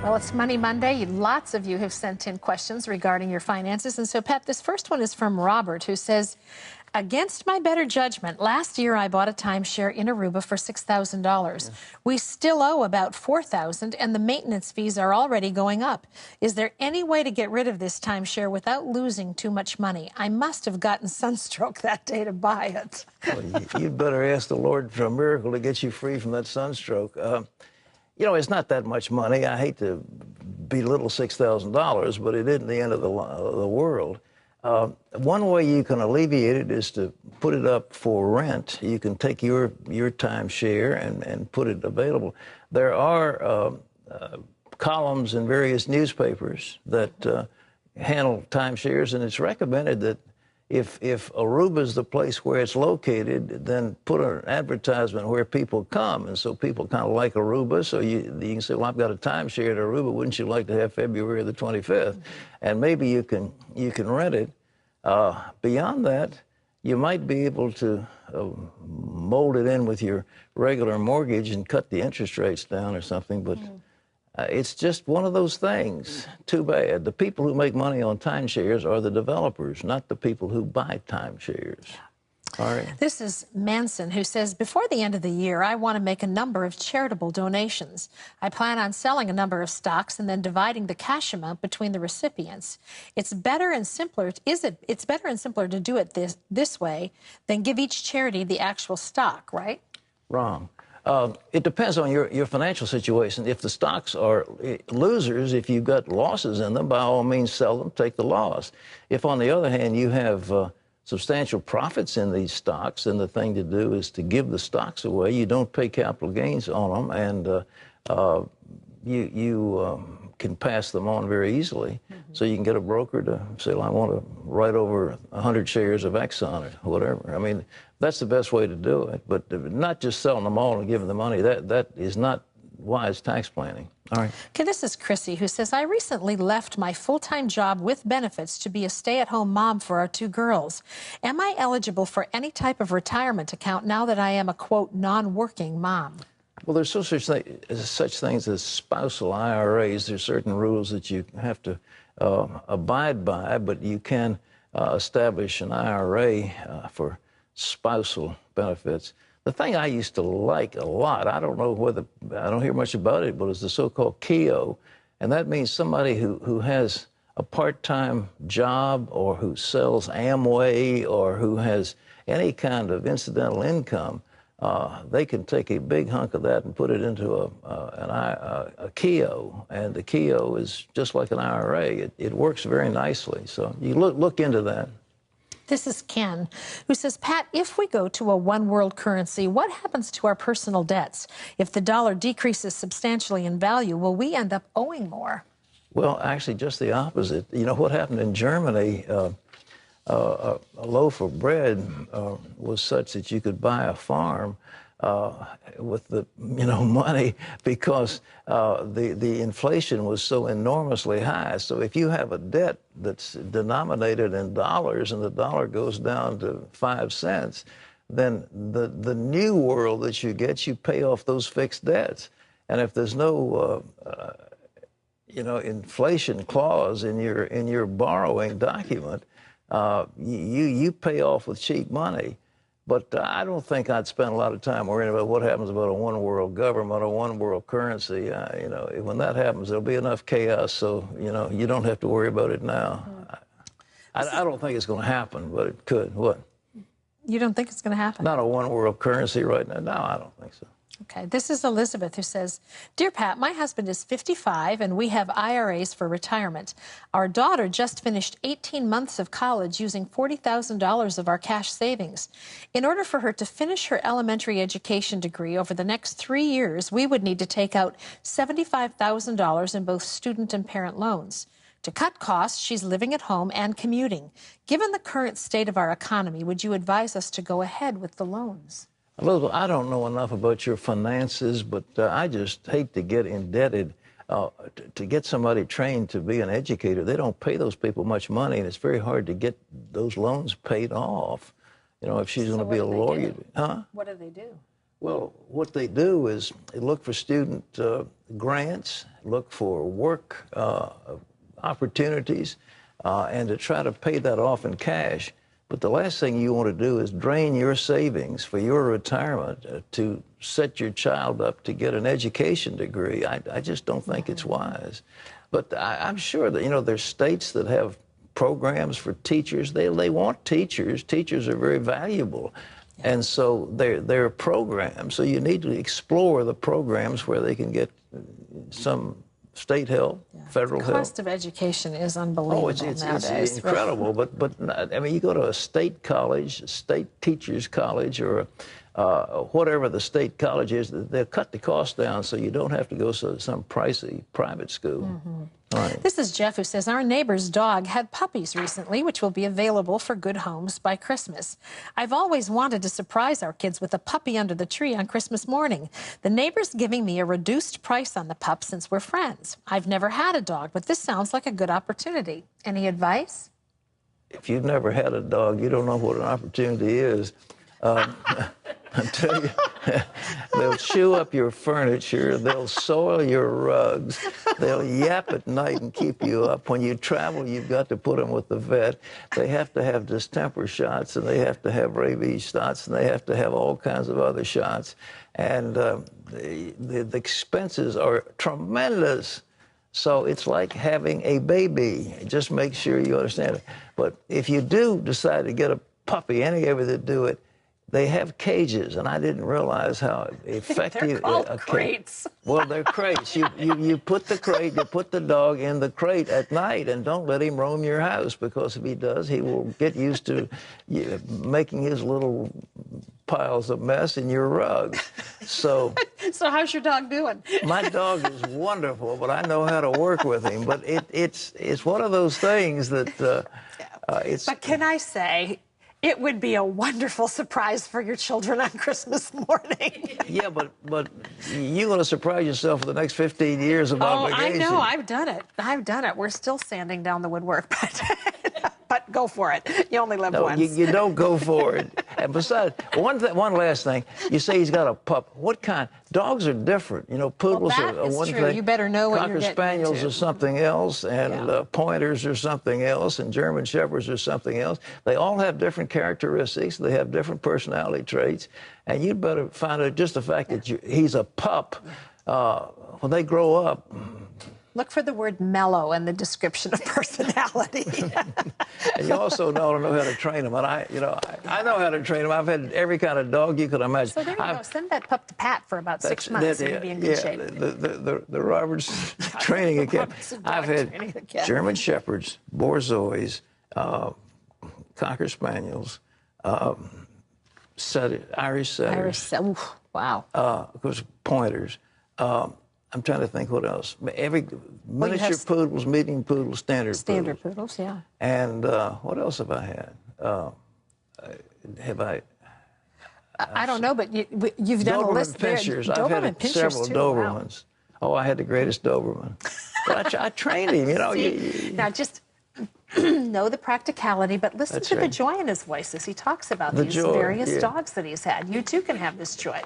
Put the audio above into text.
Well, it's Money Monday. Lots of you have sent in questions regarding your finances. And so, Pat, this first one is from Robert, who says, against my better judgment, last year I bought a timeshare in Aruba for $6,000. We still owe about $4,000, and the maintenance fees are already going up. Is there any way to get rid of this timeshare without losing too much money? I must have gotten sunstroke that day to buy it. Well, you'd better ask the Lord for a miracle to get you free from that sunstroke. You know, it's not that much money. I hate to belittle $6,000, but it isn't the end of the world. One way you can alleviate it is to put it up for rent. You can take your timeshare and put it available. There are columns in various newspapers that handle timeshares, and it's recommended that if Aruba is the place where it's located, then put an advertisement where people come. And so people kind of like Aruba. So you can say, well, I've got a timeshare at Aruba. Wouldn't you like to have February the 25th? And maybe you can rent it. Beyond that, you might be able to mold it in with your regular mortgage and cut the interest rates down or something. But it's just one of those things. Too bad. The people who make money on timeshares are the developers, not the people who buy timeshares. Yeah. All right. This is Manson, who says, before the end of the year, I want to make a number of charitable donations. I plan on selling a number of stocks and then dividing the cash amount between the recipients. It's better and simpler. It's better and simpler to do it this way than give each charity the actual stock, right? Wrong. It depends on your financial situation. If the stocks are losers, if you've got losses in them, by all means sell them, take the loss. If, on the other hand, you have substantial profits in these stocks, then the thing to do is to give the stocks away. You don't pay capital gains on them, and you can pass them on very easily. So you can get a broker to say, well, I want to write over 100 shares of Exxon or whatever. I mean, that's the best way to do it. But not just selling them all and giving the money. That is not wise tax planning. All right. Okay, this is Chrissy, who says, I recently left my full-time job with benefits to be a stay-at-home mom for our 2 girls. Am I eligible for any type of retirement account now that I am a, quote, non-working mom? Well, there's such things as spousal IRAs. There's certain rules that you have to abide by, but you can establish an IRA for spousal benefits. The thing I used to like a lot, I don't hear much about it, but it's the so-called KEO, and that means somebody who has a part-time job or who sells Amway or who has any kind of incidental income. They can take a big hunk of that and put it into a KEO, and the KEO is just like an IRA. It works very nicely, so you look into that. This is Ken, who says, Pat, if we go to a one-world currency, what happens to our personal debts? If the dollar decreases substantially in value, will we end up owing more? Well, actually, just the opposite. You know, what happened in Germany, a loaf of bread was such that you could buy a farm with the money because the inflation was so enormously high. So if you have a debt that's denominated in dollars and the dollar goes down to 5 cents, then the new world that you get, you pay off those fixed debts. And if there's no inflation clause in your borrowing document, you pay off with cheap money. But I don't think I'd spend a lot of time worrying about what happens about a one-world government or one-world currency. When that happens, there'll be enough chaos, so, you don't have to worry about it now. I don't think it's going to happen, but it could. What? You don't think it's going to happen? Not a one-world currency right now. No, I don't think so. Okay, this is Elizabeth, who says, Dear Pat, my husband is 55 and we have IRAs for retirement. Our daughter just finished 18 months of college using $40,000 of our cash savings. In order for her to finish her elementary education degree over the next 3 years, we would need to take out $75,000 in both student and parent loans. To cut costs, she's living at home and commuting. Given the current state of our economy, would you advise us to go ahead with the loans? Elizabeth, I don't know enough about your finances, but I just hate to get indebted to get somebody trained to be an educator. They don't pay those people much money, and it's very hard to get those loans paid off. If she's going to be a lawyer. Huh? What do they do? Well, what they do is they look for student grants, look for work opportunities, and to try to pay that off in cash. But the last thing you want to do is drain your savings for your retirement to set your child up to get an education degree. I just don't think it's wise. But I'm sure that, you know, there's states that have programs for teachers. They want teachers. Teachers are very valuable. And so they're programs. So you need to explore the programs where they can get some state help, federal help. The cost of education is unbelievable nowadays. It's incredible. But I mean, you go to a state college, state teachers college, or whatever the state college is, they'll cut the cost down so you don't have to go to some pricey private school. Mm-hmm. Right. This is Jeff, who says, our neighbor's dog had puppies recently, which will be available for good homes by Christmas. I've always wanted to surprise our kids with a puppy under the tree on Christmas morning. The neighbor's giving me a reduced price on the pup since we're friends. I've never had a dog, but this sounds like a good opportunity. Any advice? If you've never had a dog, you don't know what an opportunity is. I tell you, they'll chew up your furniture, they'll soil your rugs, they'll yap at night and keep you up. When you travel, you've got to put them with the vet. They have to have distemper shots, and they have to have rabies shots, and they have to have all kinds of other shots. And the expenses are tremendous. So it's like having a baby. Just make sure you understand it. But if you do decide to get a puppy, any of you that do it, they have cages, and I didn't realize how effective. They're called crates. Well, they're crates. You put the crate, you put the dog in the crate at night, and don't let him roam your house, because if he does, he will get used to making his little piles of mess in your rugs. So how's your dog doing? My dog is wonderful, but I know how to work with him. But it's one of those things that it's. But can I say, it would be a wonderful surprise for your children on Christmas morning. Yeah, but you're going to surprise yourself for the next 15 years of obligation. I know. I've done it. We're still sanding down the woodwork, but go for it. You only live once. You don't go for it. And besides, one last thing. You say he's got a pup. What kind? Dogs are different. You know, poodles are one true. thing. You better know what you're getting Cocker spaniels into. are something else, and pointers are something else, and German shepherds are something else. They all have different characteristics. They have different personality traits, and you'd better find out just the fact that he's a pup. When they grow up, look for the word mellow in the description of personality. And you also know how to train them. And I know how to train them. I've had every kind of dog you could imagine. So there you go. Send that pup to Pat for about 6 months, and he'll be in good shape. The Roberts Training Academy. I've had German shepherds, borzois, cocker spaniels, Irish setters. Wow. Of course, pointers. I'm trying to think what else. Every miniature poodles, medium poodles, standard poodles, yeah. And what else have I had? I don't know, but you've done a list there. I've had several Dobermans. Wow. Oh, I had the greatest Doberman. But I trained him, you know. Now, just know the practicality, but listen to the joy in his voice as he talks about these various dogs that he's had. You, too, can have this joy.